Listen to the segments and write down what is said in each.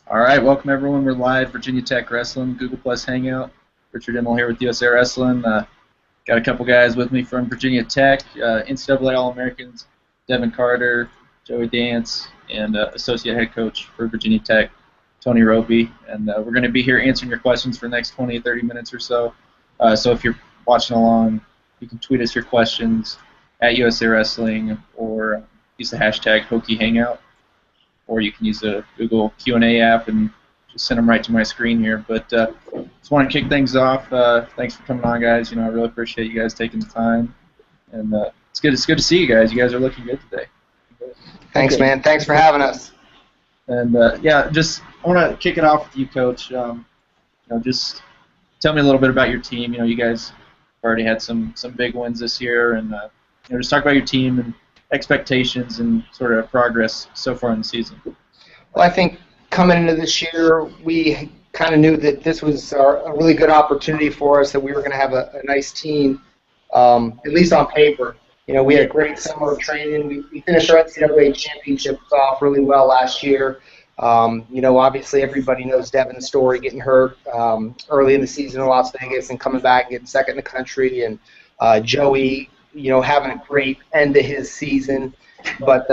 All right, welcome everyone. We're live, Virginia Tech Wrestling, Google Plus Hangout. Richard Immel here with USA Wrestling. Got a couple guys with me from Virginia Tech, NCAA All-Americans, Devin Carter, Joey Dance, and Associate Head Coach for Virginia Tech, Tony Robie. And we're going to be here answering your questions for the next 20 30 minutes or so. So if you're watching along, you can tweet us your questions at USA Wrestling or use the hashtag Hokie Hangout. Or you can use the Google Q&A app and just send them right to my screen here. But just want to kick things off. Thanks for coming on, guys. I really appreciate you guys taking the time, and it's good. It's good to see you guys. You guys are looking good today. Thanks, man. Thanks for having us. And I want to kick it off with you, Coach. Just tell me a little bit about your team. You guys already had some big wins this year, and just talk about your team and expectations and sort of progress so far in the season. Well, I think coming into this year, we kind of knew that this was a really good opportunity for us, that we were going to have a nice team, at least on paper. We had a great summer of training. We finished our NCAA championships off really well last year. Obviously everybody knows Devin's story, getting hurt early in the season in Las Vegas and coming back and getting second in the country, and Joey, having a great end to his season. But,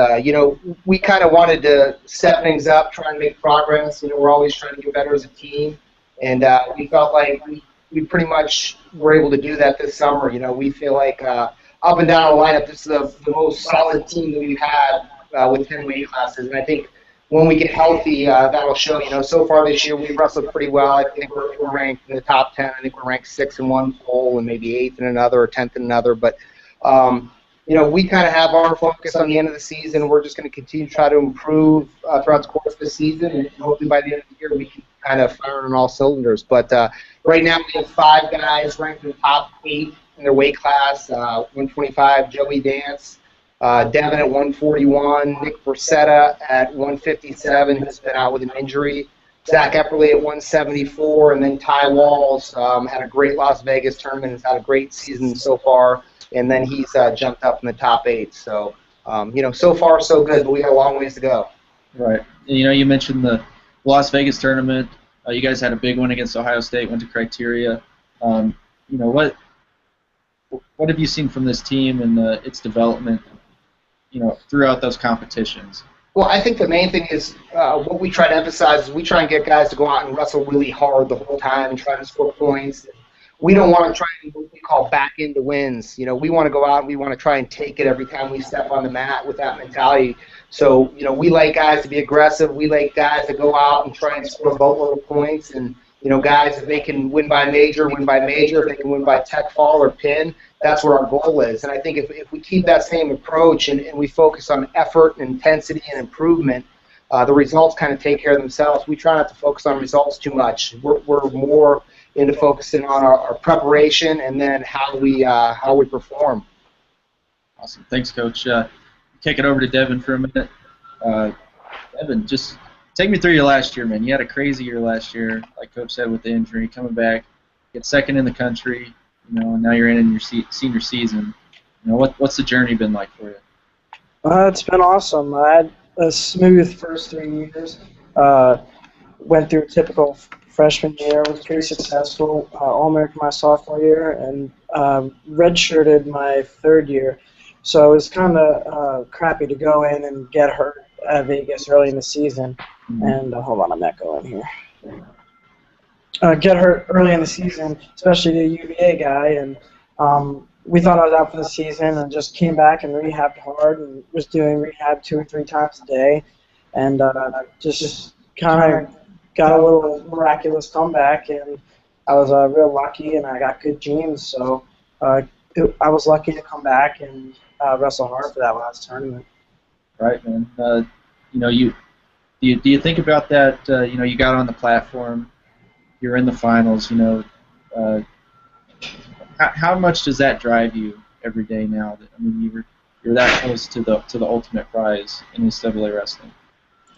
we kind of wanted to step things up, try and make progress. We're always trying to get better as a team. And we felt like we pretty much were able to do that this summer. We feel like up and down the lineup, this is the most solid team that we've had with 10 weight classes. And I think when we get healthy, that'll show. So far this year, we've wrestled pretty well. I think we're ranked in the top 10. I think we're ranked 6th in one poll and maybe 8th in another or 10th in another. But we kind of have our focus on the end of the season. We're just going to continue to try to improve throughout the course of the season, and hopefully by the end of the year we can kind of fire on all cylinders. But right now we have 5 guys ranked in the top 8 in their weight class. 125, Joey Dance, Devin at 141, Nick Bracetta at 157, who's been out with an injury, Zach Epperly at 174, and then Ty Walls had a great Las Vegas tournament, has had a great season so far. And then he's jumped up in the top 8. So, so far so good, but we got a long ways to go. Right. You mentioned the Las Vegas tournament. You guys had a big one against Ohio State, went to Criteria. What have you seen from this team and its development, throughout those competitions? Well, I think the main thing is what we try to emphasize is we try and get guys to go out and wrestle really hard the whole time and try to score points. We don't want to try and what we call back into wins. We want to go out and we want to try and take it every time we step on the mat with that mentality. So, we like guys to be aggressive. We like guys to go out and try and score a boatload of points. And, guys, if they can win by major, win by major. If they can win by tech fall or pin, that's what our goal is. And I think if we keep that same approach and we focus on effort and intensity and improvement, the results kind of take care of themselves. We try not to focus on results too much. We're more into focusing on our preparation and then how we perform. Awesome. Thanks, Coach. Kick it over to Devin for a minute. Devin, just take me through your last year, man. You had a crazy year last year, like Coach said, with the injury, coming back, get second in the country, and now you're in your senior season. What's the journey been like for you? It's been awesome. I had a smooth first 3 years. Went through a typical freshman year, was pretty successful, All-American my sophomore year, and redshirted my 3rd year. So it was kind of crappy to go in and get hurt at Vegas early in the season. And hold on, I'm echoing here. Get hurt early in the season, especially the UVA guy, and we thought I was out for the season and just came back and rehabbed hard and was doing rehab 2 or 3 times a day, and just kind of got a little miraculous comeback, and I was real lucky, and I got good genes, so I was lucky to come back and wrestle hard for that last tournament. Right, man. Do you think about that? You got on the platform, you're in the finals. How much does that drive you every day now? You're that close to the ultimate prize in NCAA wrestling.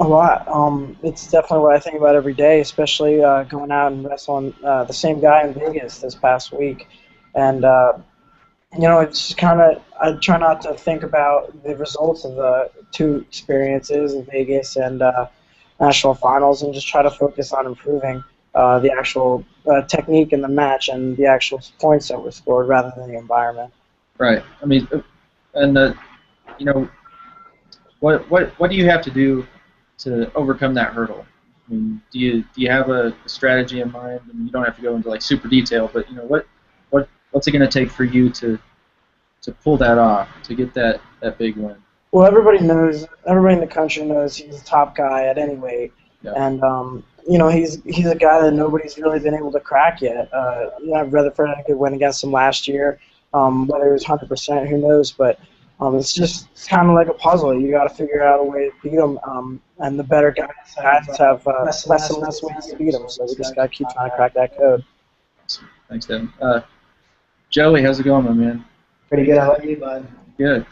A lot. It's definitely what I think about every day, especially going out and wrestling the same guy in Vegas this past week. And, it's kind of, I try not to think about the results of the 2 experiences in Vegas and national finals, and just try to focus on improving the actual technique in the match and the actual points that were scored rather than the environment. Right. I mean, and you know, what do you have to do to overcome that hurdle? I mean, do you have a strategy in mind? I mean, you don't have to go into like super detail, but you know, what's it going to take for you to pull that off, to get that big win? Well, everybody in the country knows he's a top guy at any weight, Yeah. and you know, he's a guy that nobody's really been able to crack yet. Rutherford had a good win against him last year. Whether it was 100%, who knows? But it's kind of like a puzzle. You got to figure out a way to beat him, and the better guys have less and less ways to beat him. So we just got to keep trying to crack that code. Thanks, Devin. Joey, how's it going, my man? Pretty good. How about you, bud? Good.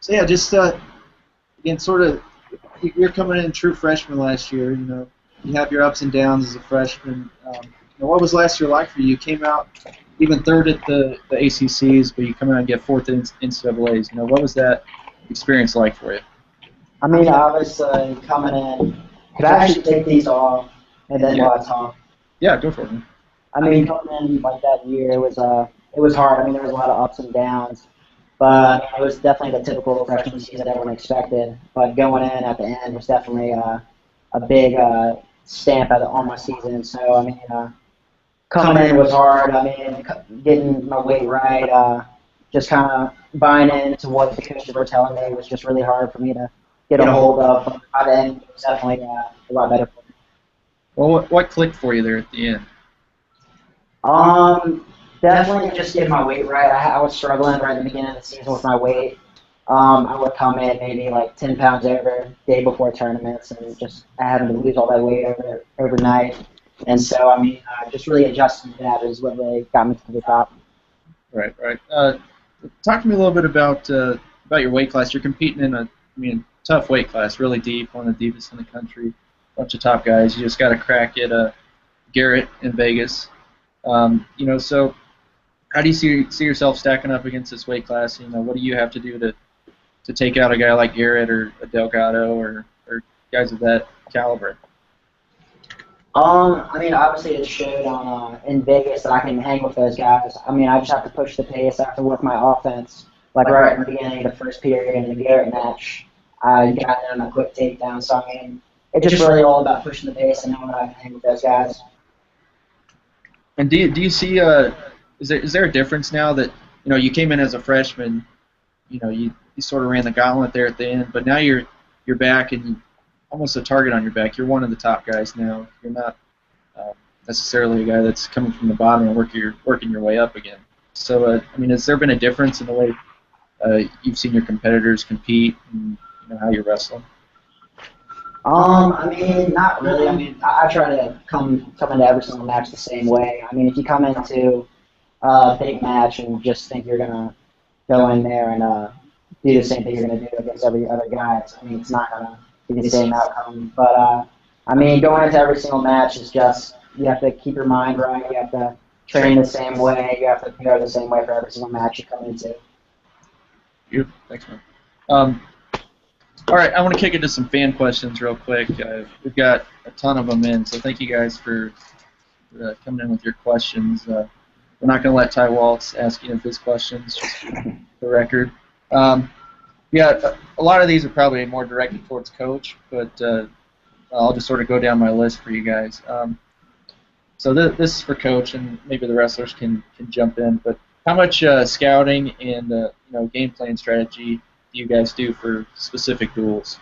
So yeah, just again, sort of, you're coming in true freshman last year. You know, you have your ups and downs as a freshman. You know, what was last year like for you? You came out even third at the ACCs, but you come out and get fourth in NCAAs. You know, what was that experience like for you? I mean, obviously, coming in, could I actually take these off and then while I talk? Yeah, go for it, man. I mean, coming in like that year, it was hard. I mean, there was a lot of ups and downs, but it was definitely the typical freshman season that everyone expected. But going in at the end was definitely a big stamp on my season. So, I mean, coming in was hard. I mean, getting my weight right, just kind of buying into what the coaches were telling me was just really hard for me to get a hold of. But by the end, it was definitely a lot better for me. Well, what clicked for you there at the end? Definitely just getting my weight right. I was struggling right in the beginning of the season with my weight. I would come in maybe like 10 pounds over day before tournaments and just having to lose all that weight overnight. And so, I mean, just really adjusting to that is what really got me to the top. Right. Talk to me a little bit about your weight class. You're competing in a tough weight class, really deep, one of the deepest in the country. Bunch of top guys. You just got to crack it. Garrett in Vegas. You know, so how do you see yourself stacking up against this weight class? You know, what do you have to do to take out a guy like Garrett or a Delgado or guys of that caliber? I mean, obviously it showed in Vegas that I can hang with those guys. I mean, I just have to push the pace. I have to work my offense. Like right in the beginning of the first period in the Garrett match, I got in on a quick takedown. So, I mean, it's just really all about pushing the pace and knowing that I can hang with those guys. And do you see is there a difference now that, you know, you came in as a freshman, you know, you sort of ran the gauntlet there at the end, but now you're back and almost a target on your back. You're one of the top guys now. You're not necessarily a guy that's coming from the bottom and working your way up again. So I mean, has there been a difference in the way you've seen your competitors compete and, you know, how you're wrestling? I mean, not really. I mean, I try to come into every single match the same way. I mean, if you come into a big match and just think you're gonna go in there and do the same thing you're gonna do against every other guy, I mean, it's not gonna be the same outcome. But I mean, going into every single match is just you have to keep your mind right. You have to train the same way. You have to go the same way for every single match you come into. Thanks, man. All right, I want to kick into some fan questions real quick. We've got a ton of them in, so thank you guys for coming in with your questions. We're not going to let Ty Waltz ask any of his questions, just for the record. Yeah, a lot of these are probably more directed towards Coach, but I'll just sort of go down my list for you guys. So this is for Coach, and maybe the wrestlers can jump in. But how much scouting and game plan strategy do you guys do for specific duels?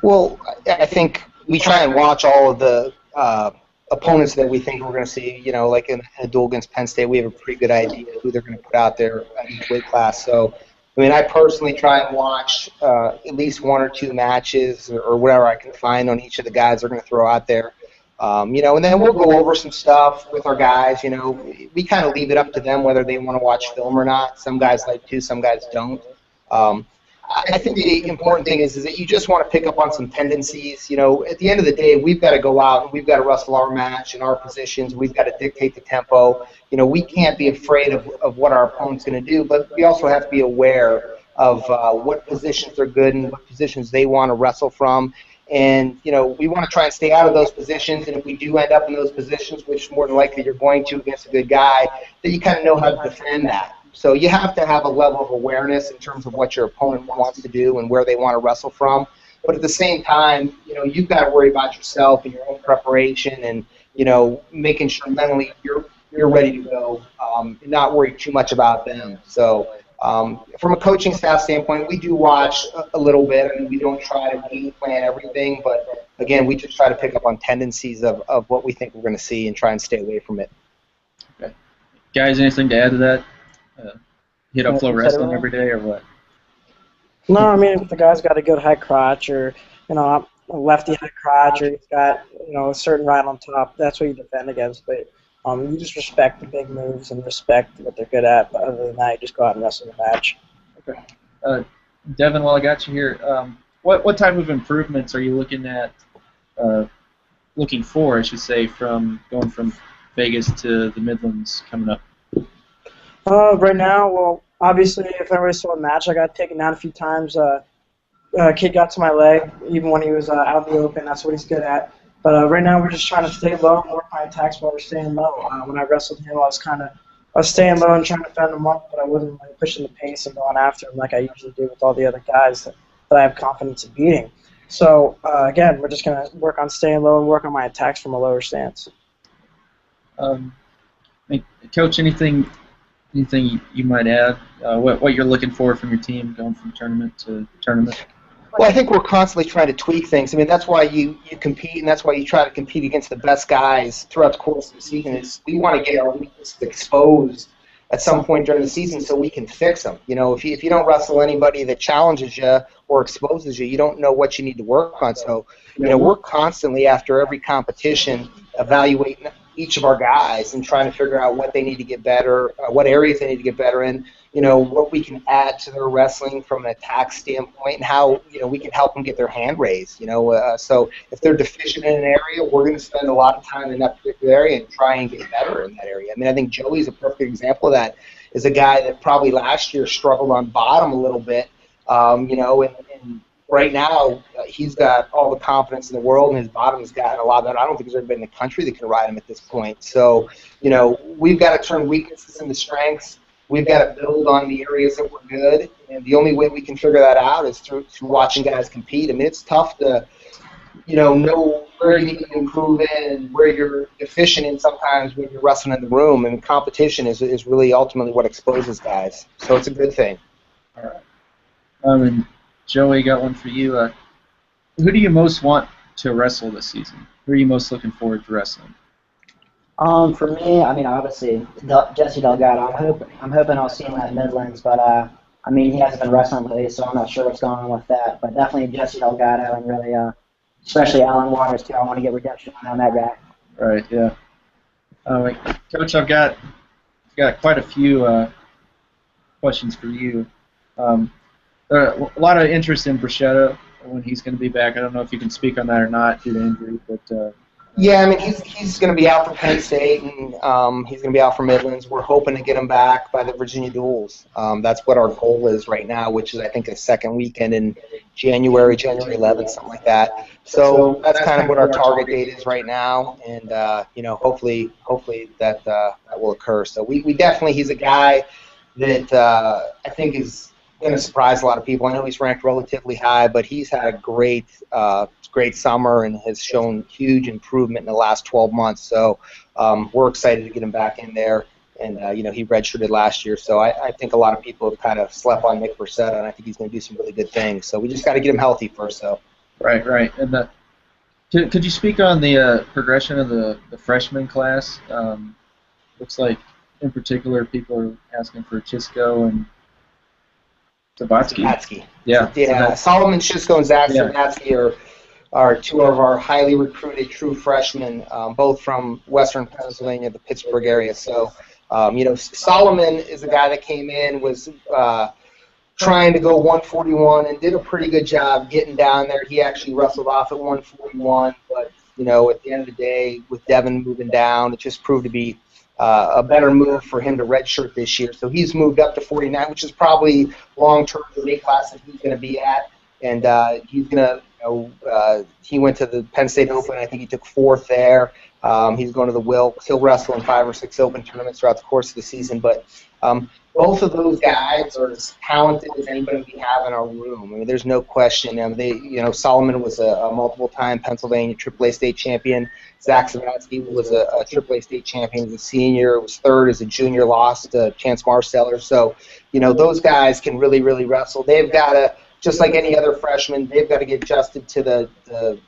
Well, I think we try and watch all of the opponents that we think we're going to see. You know, like in a duel against Penn State, we have a pretty good idea who they're going to put out there in each weight class. So, I mean, I personally try and watch at least one or two matches or whatever I can find on each of the guys they're going to throw out there. And then we'll go over some stuff with our guys. You know, we kind of leave it up to them whether they want to watch film or not. Some guys like to, some guys don't. I think the important thing is that you just want to pick up on some tendencies. You know, at the end of the day, we've got to go out and we've got to wrestle our match and our positions. We've got to dictate the tempo. You know, we can't be afraid of what our opponent's going to do, but we also have to be aware of what positions they're good and what positions they want to wrestle from. And, we want to try and stay out of those positions. And if we do end up in those positions, which more than likely you're going to against a good guy, that you kind of know how to defend that. So you have to have a level of awareness in terms of what your opponent wants to do and where they want to wrestle from. But at the same time, you've got to worry about yourself and your own preparation and, making sure mentally you're ready to go, and not worry too much about them. So from a coaching staff standpoint, we do watch a little bit. I mean, we don't try to game plan everything, but again, we just try to pick up on tendencies of what we think we're going to see and try and stay away from it. Okay. Guys, anything to add to that? Hit up flow wrestling every day or what? No, I mean, if the guy's got a good high crotch or, a lefty high crotch or he's got, a certain right on top, that's what you defend against. But you just respect the big moves and respect what they're good at. But other than that, you just go out and wrestle the match. Okay. Devin, while I got you here, what type of improvements are you looking for, I should say, from going from Vegas to the Midlands coming up? Right now, well, obviously, if I ever saw a match, I got taken down a few times. Kid got to my leg, even when he was out in the open. That's what he's good at. But right now, we're just trying to stay low and work my attacks while we're staying low. When I wrestled him, I was staying low and trying to fend him up, but I wasn't like pushing the pace and going after him like I usually do with all the other guys that I have confidence in beating. So again, we're just gonna work on staying low and work on my attacks from a lower stance. Coach, anything you might add? What you're looking for from your team going from tournament to tournament? Well, I think we're constantly trying to tweak things. I mean, that's why you compete, and that's why you try to compete against the best guys throughout the course of the season. Is we want to get our weaknesses exposed at some point during the season so we can fix them. If you don't wrestle anybody that challenges you or exposes you, you don't know what you need to work on. So, we're constantly after every competition evaluating each of our guys and trying to figure out what they need to get better, what areas they need to get better in, what we can add to their wrestling from an attack standpoint, and how, we can help them get their hand raised, So if they're deficient in an area, we're going to spend a lot of time in that particular area and try and get better in that area. I mean, I think Joey's a perfect example of that, is a guy that probably last year struggled on bottom a little bit, and right now, he's got all the confidence in the world, and his bottom has gotten a lot better. I don't think there's ever been in the country that can ride him at this point. So, we've got to turn weaknesses into strengths. We've got to build on the areas that we're good, and the only way we can figure that out is through watching guys compete. I mean, it's tough to, know where you need to improve in and where you're deficient in sometimes when you're wrestling in the room, and competition is really ultimately what exposes guys. So it's a good thing. All right. And Joey, got one for you. Who do you most want to wrestle this season? Who are you most looking forward to wrestling? For me, I mean, obviously, Jesse Delgado. I'm hoping I'll see him at Midlands, but I mean, he hasn't been wrestling lately, so I'm not sure what's going on with that. But definitely Jesse Delgado, and really, especially Alan Waters too. I want to get redemption on that guy. Right. Yeah. Coach, I've got quite a few questions for you. There are a lot of interest in Bruschetto when he's going to be back. I don't know if you can speak on that or not due to injury, but yeah, I mean, he's going to be out for Penn State, and he's going to be out for Midlands. We're hoping to get him back by the Virginia Duels. That's what our goal is right now, which is, I think, a second weekend in January 11th, something like that. So that's kind of what our target date is right now, and hopefully that will occur. So we definitely, he's a guy that I think is going to surprise a lot of people. I know he's ranked relatively high, but he's had a great summer and has shown huge improvement in the last 12 months. So we're excited to get him back in there. And, he redshirted last year. So I think a lot of people have kind of slept on Nick Bruschetto, and I think he's going to do some really good things. So we just got to get him healthy first, though. Right. And could you speak on the progression of the freshman class? Looks like, in particular, people are asking for Chisco and Sabatsky. Yeah. Solomon Chisco and Zach Sabatsky are two of our highly recruited true freshmen, both from Western Pennsylvania, the Pittsburgh area. So, Solomon is a guy that came in, was trying to go 141 and did a pretty good job getting down there. He actually wrestled off at 141, but, at the end of the day, with Devin moving down, it just proved to be a better move for him to redshirt this year. So he's moved up to 49, which is probably long-term the weight class that he's going to be at. and he's gonna. He went to the Penn State Open. I think he took 4th there. He's going to the Wilkes. He'll wrestle in 5 or 6 Open tournaments throughout the course of the season. But both of those guys are as talented as anybody we have in our room. I mean, there's no question. Solomon was a multiple-time Pennsylvania AAA state champion. Zach Savatsky was a AAA state champion as a senior. Was 3rd as a junior, lost to Chance Marsteller. So, those guys can really, really wrestle. They've got to, just like any other freshman, they've got to get adjusted to the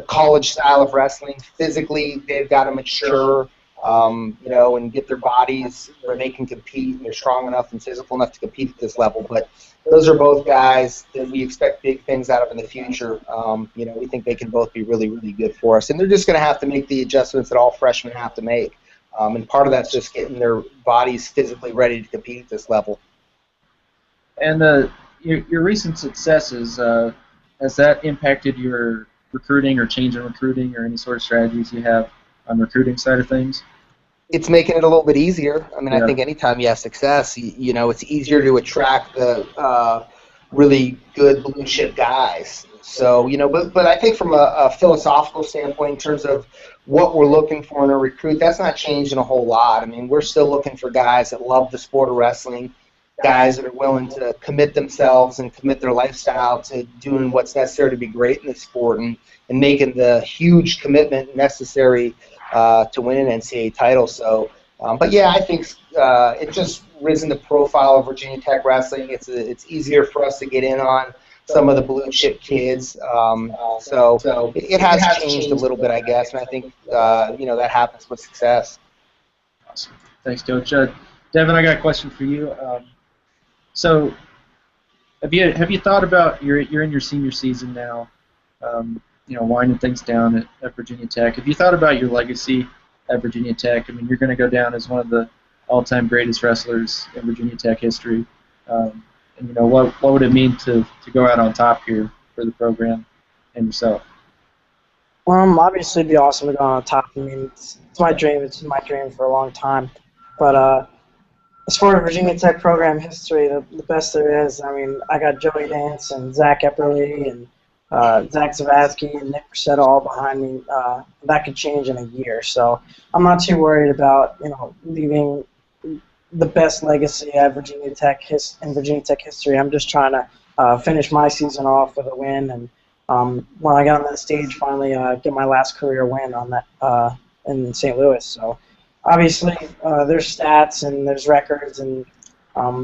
college style of wrestling. Physically, they've got to mature, and get their bodies where they can compete, and they're strong enough and physical enough to compete at this level. But those are both guys that we expect big things out of in the future. We think they can both be really, really good for us. And they're just going to have to make the adjustments that all freshmen have to make. And part of that's just getting their bodies physically ready to compete at this level. And your recent successes, has that impacted your recruiting or change in recruiting or any sort of strategies you have on the recruiting side of things? It's making it a little bit easier. I mean, Yeah. I think anytime you have success, it's easier to attract the really good blue chip guys. So, but I think from a philosophical standpoint, in terms of what we're looking for in a recruit, that's not changing a whole lot. I mean, we're still looking for guys that love the sport of wrestling, guys that are willing to commit themselves and commit their lifestyle to doing what's necessary to be great in the sport and making the huge commitment necessary to win an NCAA title. So, but yeah, I think it just risen the profile of Virginia Tech wrestling. It's easier for us to get in on some of the blue chip kids. So it has changed a little bit, I guess, and I think that happens with success. Awesome. Thanks, Coach. Devin, I got a question for you. So, have you thought about you're in your senior season now, winding things down at Virginia Tech? Have you thought about your legacy at Virginia Tech? I mean, you're going to go down as one of the all-time greatest wrestlers in Virginia Tech history. What would it mean to go out on top here for the program and yourself? Obviously, it'd be awesome to go on top. I mean, it's my dream. It's been my dream for a long time. But as far as Virginia Tech program history, the best there is. I mean, I got Joey Dance and Zach Epperly and Zach Zavatsky and Nick Brissett all behind me. That could change in a year. So I'm not too worried about leaving the best legacy at Virginia Tech in Virginia Tech history. I'm just trying to finish my season off with a win, and when I got on that stage, finally get my last career win on that in St. Louis. So obviously, there's stats and there's records and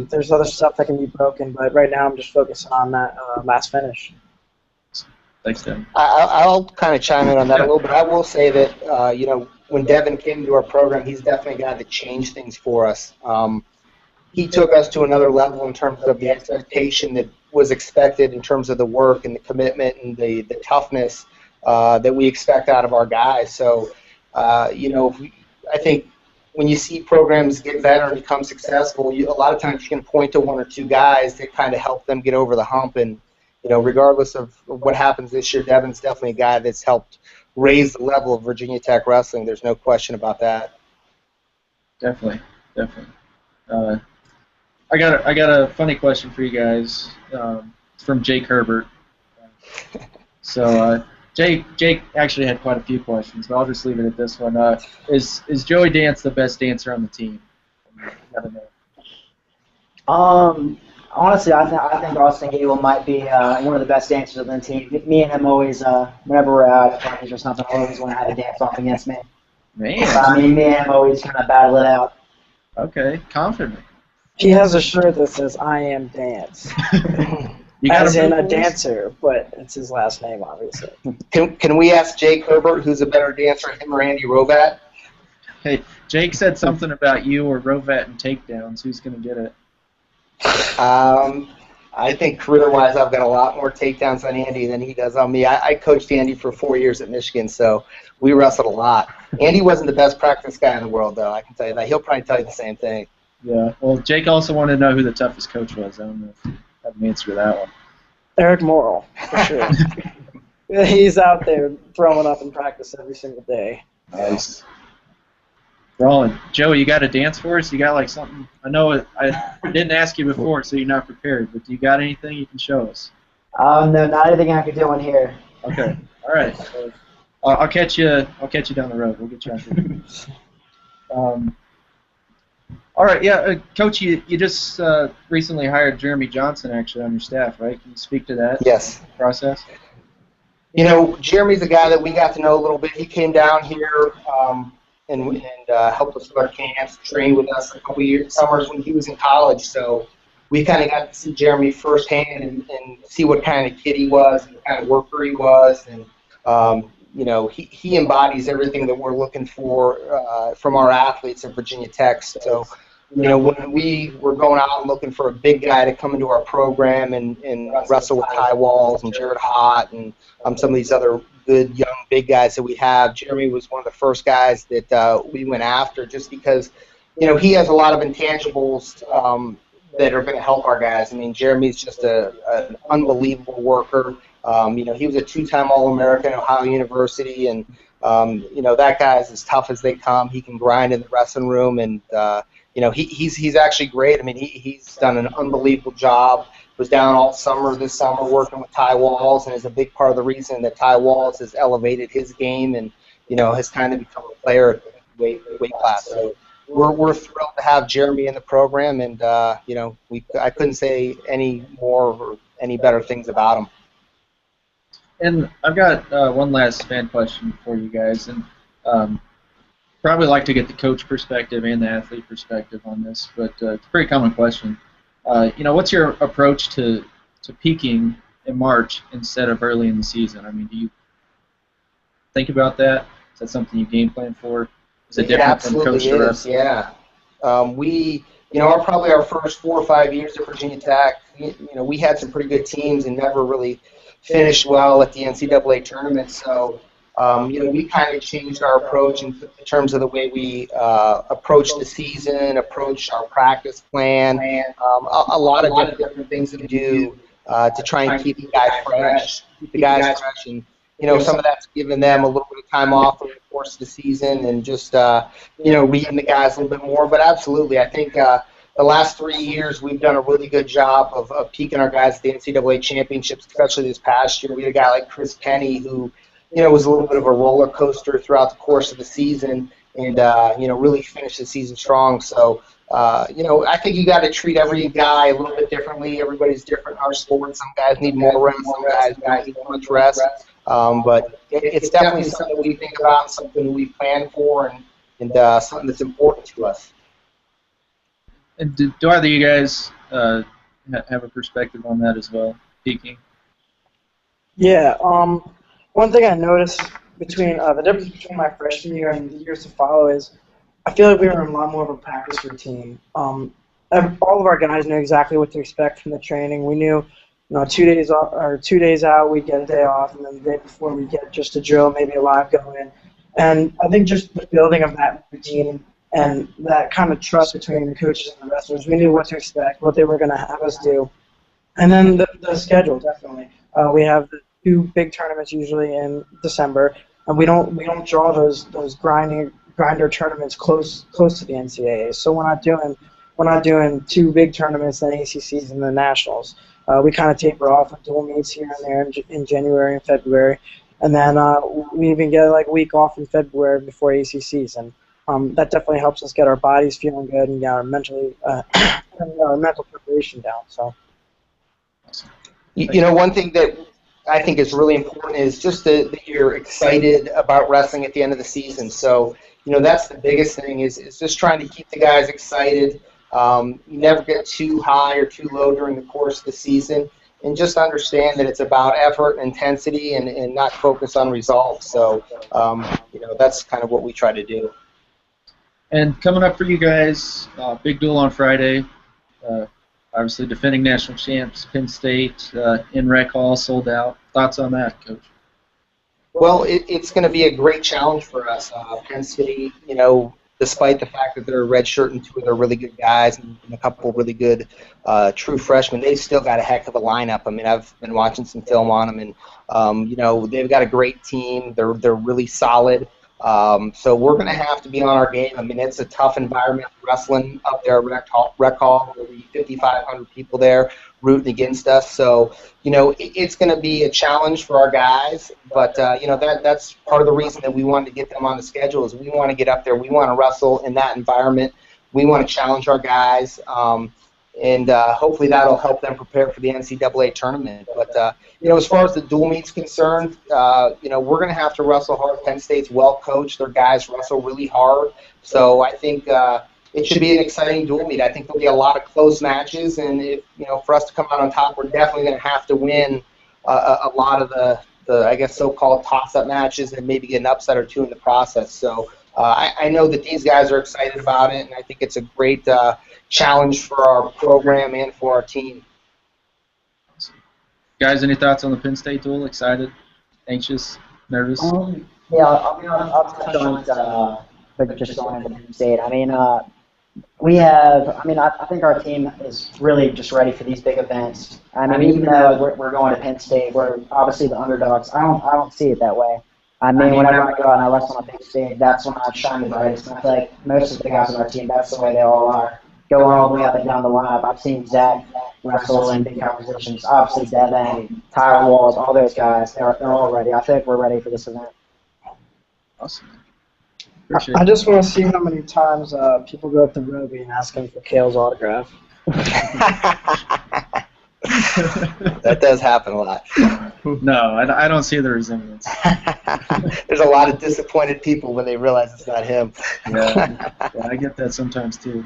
there's other stuff that can be broken, but right now I'm just focusing on that last finish. Thanks, Devin. I'll kind of chime in on that a little bit. I will say that, when Devin came into our program, he's definitely a guy that changed things for us. He took us to another level in terms of the expectation that was expected in terms of the work and the commitment and the toughness that we expect out of our guys. So, I think when you see programs get better and become successful, a lot of times you can point to one or two guys that kind of help them get over the hump. And, regardless of what happens this year, Devin's definitely a guy that's helped raise the level of Virginia Tech wrestling. There's no question about that. Definitely. I got a funny question for you guys. It's from Jake Herbert. So Jake actually had quite a few questions, but I'll just leave it at this one. Is Joey Dance the best dancer on the team? I don't know. Honestly, I think Austin Gable might be one of the best dancers on the team. Me and him always, whenever we're out at practice or something, always want to have a dance off against me. Man. So, I mean, me and him always kind of battle it out. Okay, confident. He has a shirt that says "I am Dance," as in a dancer, but it's his last name, obviously. Can we ask Jake Herbert who's a better dancer, him or Andy Rovat? Hey, Jake said something about you or Rovat and takedowns. Who's going to get it? I think career-wise I've got a lot more takedowns on Andy than he does on me. I coached Andy for 4 years at Michigan, so we wrestled a lot. Andy wasn't the best practice guy in the world, though. I can tell you that. He'll probably tell you the same thing. Yeah. Well, Jake also wanted to know who the toughest coach was. I don't know if you have an answer to that one. Eric Morrill, for sure. He's out there throwing up in practice every single day. Nice. Roland, Joe, you got a dance for us? You got like something? I know I didn't ask you before, so you're not prepared, but do you got anything you can show us? No, not anything I could do on here. Okay. All right. So, I'll catch you. I'll catch you down the road. We'll get you out there. All right. Yeah, Coach, you just recently hired Jeremy Johnson actually on your staff, right? Can you speak to that Yes. process? You know, Jeremy's a guy that we got to know a little bit. He came down here and helped us with our camps, trained with us a couple years, summers when he was in college. So we kind of got to see Jeremy firsthand and see what kind of kid he was, and what kind of worker he was, and you know, he embodies everything that we're looking for from our athletes at Virginia Tech. So, you know, when we were going out and looking for a big guy to come into our program and wrestle with Ty Walls and Jared Hott and some of these other good young big guys that we have, Jeremy was one of the first guys that we went after just because, you know, he has a lot of intangibles that are going to help our guys. I mean, Jeremy's just an unbelievable worker. You know, he was a two-time All-American at Ohio University, and you know, that guy's as tough as they come. He can grind in the wrestling room, and you know, he's actually great. I mean, he's done an unbelievable job. Was down all summer this summer working with Ty Walls, and is a big part of the reason that Ty Walls has elevated his game and, you know, has kind of become a player at the weight class. So we're thrilled to have Jeremy in the program, and you know, I couldn't say any more or any better things about him. And I've got one last fan question for you guys, and probably like to get the coach perspective and the athlete perspective on this, but it's a pretty common question. You know, what's your approach to peaking in March instead of early in the season? I mean, do you think about that? Is that something you game plan for? Is it different from coach to rep? Yeah. We, you know, probably our first 4 or 5 years at Virginia Tech, you know, we had some pretty good teams and never really finished well at the NCAA tournament. So, you know, we kind of changed our approach in terms of the way we approach the season, approach our practice plan, a lot of different things that we do to try and keep the guys fresh, and, you know, some of that's giving them a little bit of time off over the course of the season and just, you know, reading the guys a little bit more. But absolutely, I think the last 3 years we've done a really good job of peaking our guys at the NCAA championships, especially this past year. We had a guy like Chris Penny who, you know, was a little bit of a roller coaster throughout the course of the season and, you know, really finished the season strong. So, you know, I think you got to treat every guy a little bit differently. Everybody's different in our sport. Some guys need more rest, some guys need much rest. But it's definitely something we think about, something we plan for, and something that's important to us. And do either of you guys have a perspective on that as well, peaking? Yeah. One thing I noticed between the difference between my freshman year and the years to follow is I feel like we were in a lot more of a practice routine. All of our guys knew exactly what to expect from the training. We knew, you know, 2 days off or 2 days out, we'd get a day off, and then the day before we'd get just a drill, maybe a live go in. And I think just the building of that routine and that kind of trust between the coaches and the wrestlers, we knew what to expect, what they were going to have us do. And then the schedule, definitely. We have the 2 big tournaments usually in December, and we don't draw those grinder tournaments close to the NCAA. So we're not doing 2 big tournaments, then ACCs and the nationals. We kind of taper off with dual meets here and there in January and February, and then we even get like a week off in February before ACCs, and that definitely helps us get our bodies feeling good and get our mentally and our mental preparation down. So, you know, one thing that I think is really important is just that you're excited about wrestling at the end of the season. So, you know, that's the biggest thing is just trying to keep the guys excited. You never get too high or too low during the course of the season, and just understand that it's about effort and intensity and not focus on results. So, you know, that's kind of what we try to do. And coming up for you guys, big duel on Friday. Obviously, defending national champs, Penn State, in Rec Hall, sold out. Thoughts on that, Coach? Well, it's going to be a great challenge for us. Penn State, you know, despite the fact that they're redshirt and 2 of their really good guys and a couple of really good true freshmen, they've still got a heck of a lineup. I mean, I've been watching some film on them, and you know, they've got a great team. They're really solid. So we're going to have to be on our game. I mean, it's a tough environment wrestling up there at Rec Hall. There'll be 5,500 people there rooting against us. So, it's going to be a challenge for our guys. But, that's part of the reason that we wanted to get them on the schedule is we want to get up there. We want to wrestle in that environment. We want to challenge our guys. And hopefully that'll help them prepare for the NCAA tournament. But, as far as the dual meet's concerned, we're going to have to wrestle hard. Penn State's well coached. Their guys wrestle really hard. So I think it should be an exciting dual meet. I think there'll be a lot of close matches. And, for us to come out on top, we're definitely going to have to win a lot of the I guess, so-called toss-up matches and maybe get an upset or two in the process. So I know that these guys are excited about it, and I think it's a great challenge for our program and for our team. Guys, any thoughts on the Penn State duel? Excited? Anxious? Nervous? Yeah, I'll touch on but just going into Penn State. I mean, I think our team is really just ready for these big events. I mean, even though we're going to Penn State, we're obviously the underdogs. I don't see it that way. I mean, whenever I go out and I wrestle on a big stage, that's when I shine the brightest. And I feel like most of the guys on our team, that's the way they all are. Going all the way up and down the lineup. I've seen Zach wrestle in big competitions. Obviously, Devin, Tyler Walls, all those guys, they're all ready. I think we're ready for this event. Awesome. I just want to see how many times people go up to Robie and ask him for Kale's autograph. That does happen a lot. No, I don't see the resemblance. There's a lot of disappointed people when they realize it's not him. Yeah, I get that sometimes too.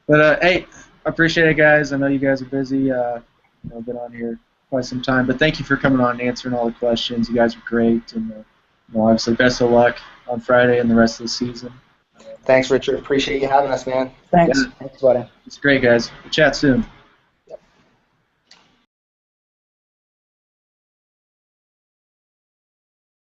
But hey, I appreciate it, guys. I know you guys are busy. Been on here quite some time, but thank you for coming on and answering all the questions. You guys are great, and obviously best of luck on Friday and the rest of the season. Thanks, Richard. Appreciate you having us, man. Thanks. Thanks, buddy. It's great, guys. We'll chat soon.